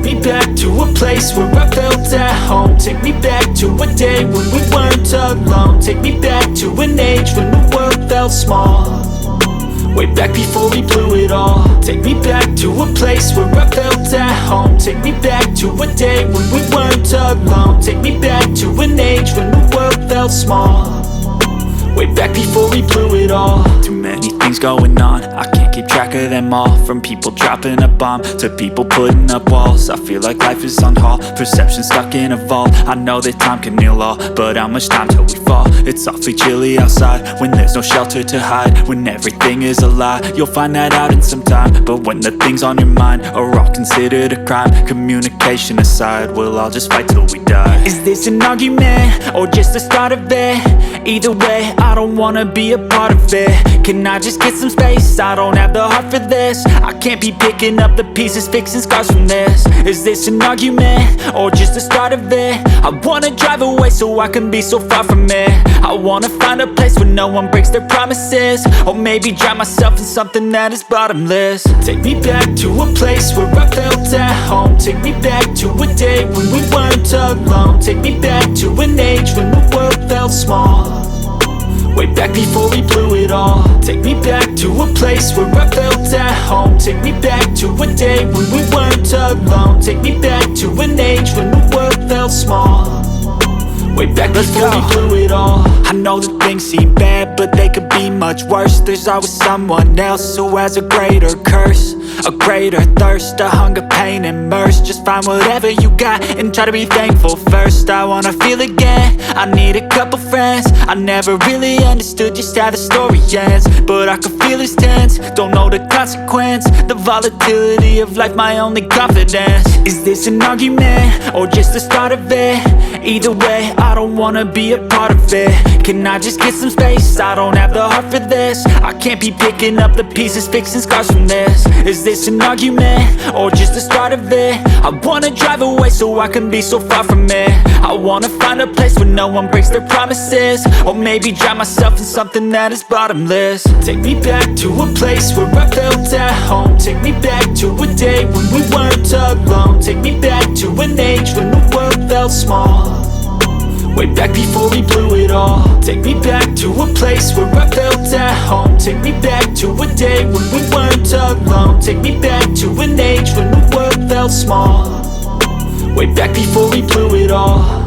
me back to a place where I felt at home. Take me back to a day when we weren't alone. Take me back to an age when the world felt small, way back before we blew it all. Take me back to a place where I felt at home. Take me back to a day when we weren't alone. Take me back to an age when the world felt small, way back before we blew it all. Too many things going on, I can't keep track of them all. From people dropping a bomb to people putting up walls. I feel like life is on hold, perception stuck in a vault. I know that time can heal all, but how much time till we fall? It's awfully chilly outside when there's no shelter to hide. When everything is a lie, you'll find that out in some time. But when the things on your mind are all considered a crime, communication aside, we'll all just fight till we die. Is this an argument or just the start of it? Either way, I don't wanna be a part of it. Can I just get some space? I don't have the heart for this. I can't be picking up the pieces, fixing scars from this. Is this an argument or just the start of it? I wanna drive away so I can be so far from it. I wanna find a place where no one breaks their promises, or maybe drown myself in something that is bottomless. Take me back to a place where I felt at home. Take me back to a day when we weren't alone. Take me back to an age when the world felt small, way back before we blew it all. Take me back to a place where I felt at home. Take me back to a day when we weren't alone. Take me back to an age when the world felt small, way back before we blew it all. I know that things seem bad, but they could be much worse. There's always someone else who has a greater curse, a greater thirst, a hunger, pain, and mercy. Just find whatever you got and try to be thankful first. I wanna feel again, I need a couple friends. I never really understood just how the story ends, but I can feel it's tense, don't know the consequence. The volatility of life, my only confidence. Is this an argument or just the start of it? Either way, I don't wanna be a part of it. Can I just get some space? I don't have the heart for this. I can't be picking up the pieces, fixing scars from this. Is this an argument or just the start of it? I wanna drive away so I can be so far from it. I wanna find a place where no one breaks their promises, or maybe drown myself in something that is bottomless. Take me back to a place where I felt at home. Take me back to a day when we weren't alone. Take me back to an age when the world felt small, way back before we blew it all. Take me back to a place where I felt at home. Take me back to a day when we weren't alone. Take me back to an age when the world felt small, way back before we blew it all.